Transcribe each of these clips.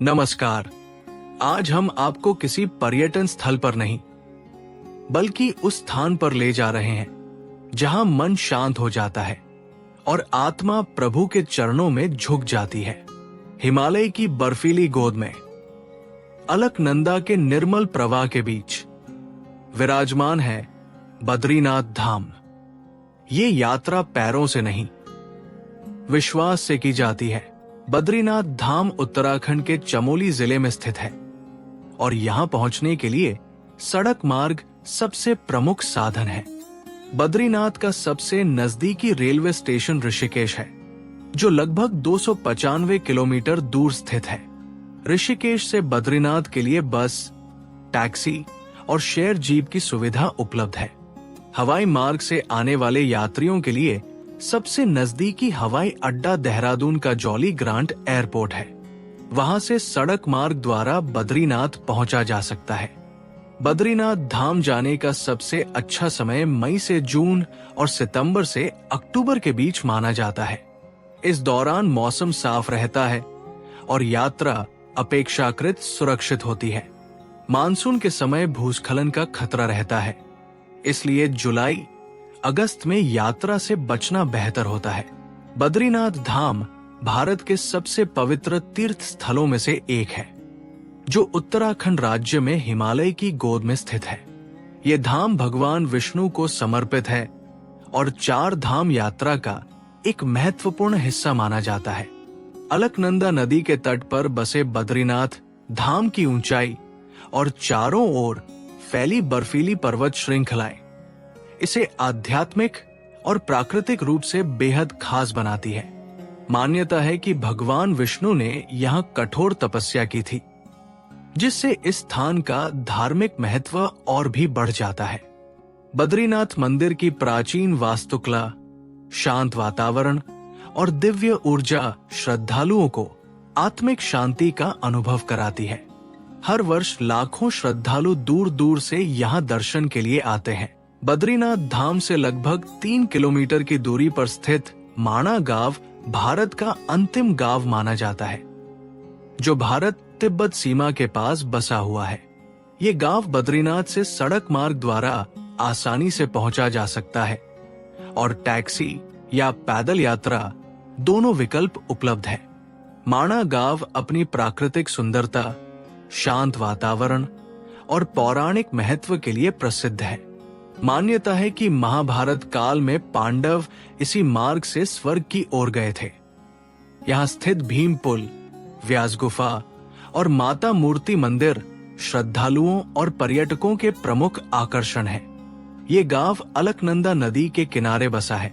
नमस्कार। आज हम आपको किसी पर्यटन स्थल पर नहीं बल्कि उस स्थान पर ले जा रहे हैं जहां मन शांत हो जाता है और आत्मा प्रभु के चरणों में झुक जाती है। हिमालय की बर्फीली गोद में अलकनंदा के निर्मल प्रवाह के बीच विराजमान है बद्रीनाथ धाम। ये यात्रा पैरों से नहीं विश्वास से की जाती है। बद्रीनाथ धाम उत्तराखंड के चमोली जिले में स्थित है और यहां पहुंचने के लिए सड़क मार्ग सबसे प्रमुख साधन है। बद्रीनाथ का सबसे नजदीकी रेलवे स्टेशन ऋषिकेश है, जो लगभग 295 किलोमीटर दूर स्थित है। ऋषिकेश से बद्रीनाथ के लिए बस, टैक्सी और शेयर जीप की सुविधा उपलब्ध है। हवाई मार्ग से आने वाले यात्रियों के लिए सबसे नजदीकी हवाई अड्डा देहरादून का जॉली ग्रांट एयरपोर्ट है। वहां से सड़क मार्ग द्वारा बद्रीनाथ पहुंचा जा सकता है। बद्रीनाथ धाम जाने का सबसे अच्छा समय मई से जून और सितंबर से अक्टूबर के बीच माना जाता है। इस दौरान मौसम साफ रहता है और यात्रा अपेक्षाकृत सुरक्षित होती है। मानसून के समय भूस्खलन का खतरा रहता है, इसलिए जुलाई अगस्त में यात्रा से बचना बेहतर होता है। बद्रीनाथ धाम भारत के सबसे पवित्र तीर्थ स्थलों में से एक है, जो उत्तराखंड राज्य में हिमालय की गोद में स्थित है। ये धाम भगवान विष्णु को समर्पित है और 4 धाम यात्रा का एक महत्वपूर्ण हिस्सा माना जाता है। अलकनंदा नदी के तट पर बसे बद्रीनाथ धाम की ऊंचाई और चारों ओर फैली बर्फीली पर्वत श्रृंखलाएं इसे आध्यात्मिक और प्राकृतिक रूप से बेहद खास बनाती है। मान्यता है कि भगवान विष्णु ने यहाँ कठोर तपस्या की थी, जिससे इस स्थान का धार्मिक महत्व और भी बढ़ जाता है। बद्रीनाथ मंदिर की प्राचीन वास्तुकला, शांत वातावरण और दिव्य ऊर्जा श्रद्धालुओं को आत्मिक शांति का अनुभव कराती है। हर वर्ष लाखों श्रद्धालु दूर दूर से यहाँ दर्शन के लिए आते हैं। बद्रीनाथ धाम से लगभग 3 किलोमीटर की दूरी पर स्थित माणा गांव भारत का अंतिम गांव माना जाता है, जो भारत तिब्बत सीमा के पास बसा हुआ है। ये गांव बद्रीनाथ से सड़क मार्ग द्वारा आसानी से पहुंचा जा सकता है और टैक्सी या पैदल यात्रा दोनों विकल्प उपलब्ध है। माणा गांव अपनी प्राकृतिक सुंदरता, शांत वातावरण और पौराणिक महत्व के लिए प्रसिद्ध है। मान्यता है कि महाभारत काल में पांडव इसी मार्ग से स्वर्ग की ओर गए थे। यहाँ स्थित भीम पुल, व्यास गुफा और माता मूर्ति मंदिर श्रद्धालुओं और पर्यटकों के प्रमुख आकर्षण है। ये गांव अलकनंदा नदी के किनारे बसा है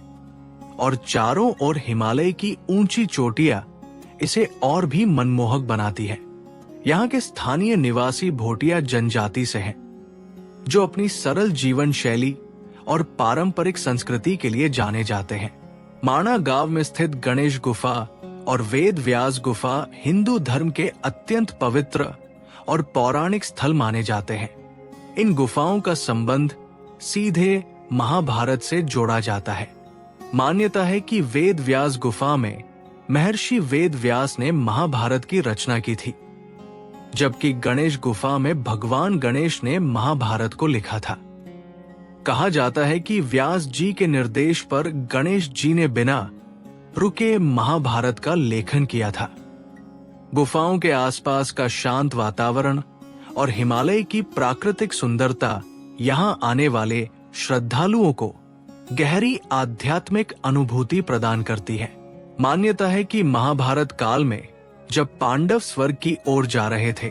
और चारों ओर हिमालय की ऊंची चोटियां इसे और भी मनमोहक बनाती है। यहाँ के स्थानीय निवासी भोटिया जनजाति से हैं, जो अपनी सरल जीवन शैली और पारंपरिक संस्कृति के लिए जाने जाते हैं। माणा गांव में स्थित गणेश गुफा और वेद व्यास गुफा हिंदू धर्म के अत्यंत पवित्र और पौराणिक स्थल माने जाते हैं। इन गुफाओं का संबंध सीधे महाभारत से जोड़ा जाता है। मान्यता है कि वेद व्यास गुफा में महर्षि वेद व्यास ने महाभारत की रचना की थी, जबकि गणेश गुफा में भगवान गणेश ने महाभारत को लिखा था। कहा जाता है कि व्यास जी के निर्देश पर गणेश जी ने बिना रुके महाभारत का लेखन किया था। गुफाओं के आसपास का शांत वातावरण और हिमालय की प्राकृतिक सुंदरता यहाँ आने वाले श्रद्धालुओं को गहरी आध्यात्मिक अनुभूति प्रदान करती है। मान्यता है कि महाभारत काल में जब पांडव स्वर्ग की ओर जा रहे थे,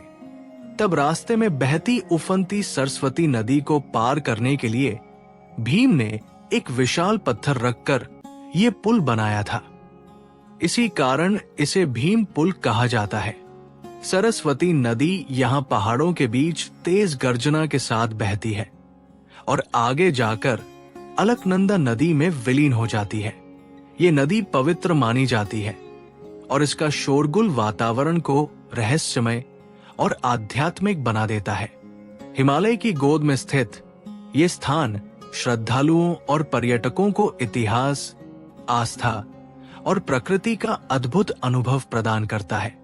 तब रास्ते में बहती उफनती सरस्वती नदी को पार करने के लिए भीम ने एक विशाल पत्थर रखकर ये पुल बनाया था। इसी कारण इसे भीम पुल कहा जाता है। सरस्वती नदी यहाँ पहाड़ों के बीच तेज गर्जना के साथ बहती है और आगे जाकर अलकनंदा नदी में विलीन हो जाती है। ये नदी पवित्र मानी जाती है और इसका शोरगुल वातावरण को रहस्यमय और आध्यात्मिक बना देता है। हिमालय की गोद में स्थित ये स्थान श्रद्धालुओं और पर्यटकों को इतिहास, आस्था और प्रकृति का अद्भुत अनुभव प्रदान करता है।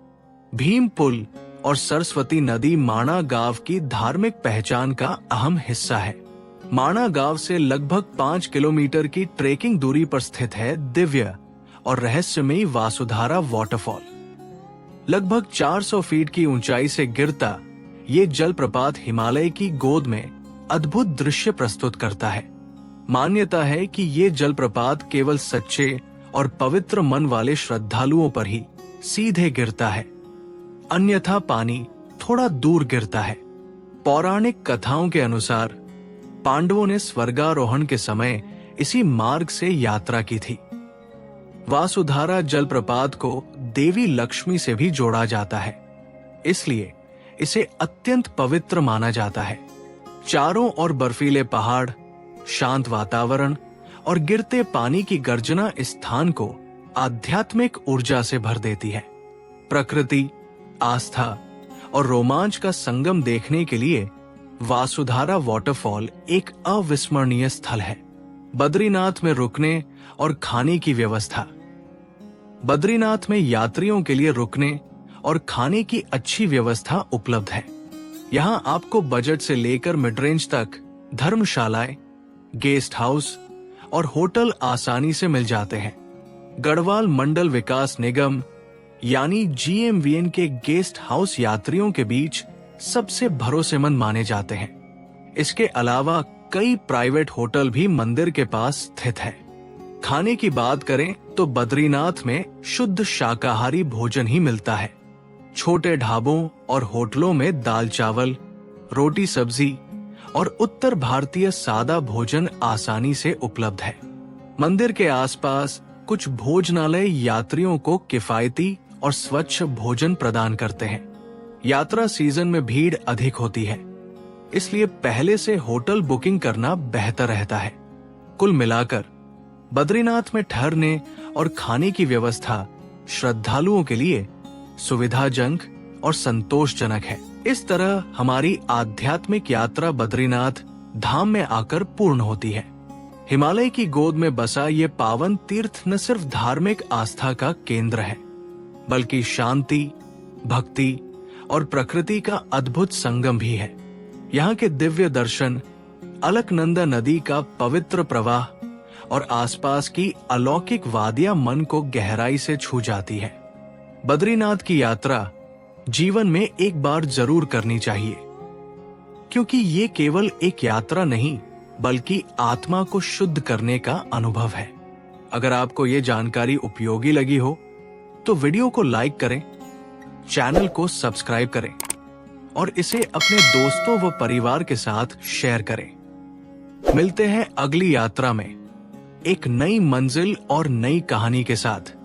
भीम पुल और सरस्वती नदी माणा गांव की धार्मिक पहचान का अहम हिस्सा है। माणा गांव से लगभग 5 किलोमीटर की ट्रेकिंग दूरी पर स्थित है दिव्य और रहस्यमयी वासुधारा वाटरफॉल। लगभग 400 फीट की ऊंचाई से गिरता ये जलप्रपात हिमालय की गोद में अद्भुत दृश्य प्रस्तुत करता है। मान्यता है कि ये जलप्रपात केवल सच्चे और पवित्र मन वाले श्रद्धालुओं पर ही सीधे गिरता है, अन्यथा पानी थोड़ा दूर गिरता है। पौराणिक कथाओं के अनुसार पांडवों ने स्वर्गारोहण के समय इसी मार्ग से यात्रा की थी। वासुधारा जलप्रपात को देवी लक्ष्मी से भी जोड़ा जाता है, इसलिए इसे अत्यंत पवित्र माना जाता है। चारों ओर बर्फीले पहाड़, शांत वातावरण और गिरते पानी की गर्जना इस स्थान को आध्यात्मिक ऊर्जा से भर देती है। प्रकृति, आस्था और रोमांच का संगम देखने के लिए वासुधारा वाटरफॉल एक अविस्मरणीय स्थल है। बद्रीनाथ में रुकने और खाने की व्यवस्था। बद्रीनाथ में यात्रियों के लिए रुकने और खाने की अच्छी व्यवस्था उपलब्ध है। यहाँ आपको बजट से लेकर मिड रेंज तक धर्मशालाएं, गेस्ट हाउस और होटल आसानी से मिल जाते हैं। गढ़वाल मंडल विकास निगम यानी GMVN के गेस्ट हाउस यात्रियों के बीच सबसे भरोसेमंद माने जाते हैं। इसके अलावा कई प्राइवेट होटल भी मंदिर के पास स्थित है। खाने की बात करें तो बद्रीनाथ में शुद्ध शाकाहारी भोजन ही मिलता है। छोटे ढाबों और होटलों में दाल चावल, रोटी सब्जी और उत्तर भारतीय सादा भोजन आसानी से उपलब्ध है। मंदिर के आसपास कुछ भोजनालय यात्रियों को किफायती और स्वच्छ भोजन प्रदान करते हैं। यात्रा सीजन में भीड़ अधिक होती है, इसलिए पहले से होटल बुकिंग करना बेहतर रहता है। कुल मिलाकर बद्रीनाथ में ठहरने और खाने की व्यवस्था श्रद्धालुओं के लिए सुविधाजनक और संतोषजनक है। इस तरह हमारी आध्यात्मिक यात्रा बद्रीनाथ धाम में आकर पूर्ण होती है। हिमालय की गोद में बसा ये पावन तीर्थ न सिर्फ धार्मिक आस्था का केंद्र है, बल्कि शांति, भक्ति और प्रकृति का अद्भुत संगम भी है। यहाँ के दिव्य दर्शन, अलकनंदा नदी का पवित्र प्रवाह और आसपास की अलौकिक वादियां मन को गहराई से छू जाती है। बद्रीनाथ की यात्रा जीवन में एक बार जरूर करनी चाहिए, क्योंकि ये केवल एक यात्रा नहीं बल्कि आत्मा को शुद्ध करने का अनुभव है। अगर आपको ये जानकारी उपयोगी लगी हो तो वीडियो को लाइक करें, चैनल को सब्सक्राइब करें और इसे अपने दोस्तों व परिवार के साथ शेयर करें। मिलते हैं अगली यात्रा में एक नई मंजिल और नई कहानी के साथ।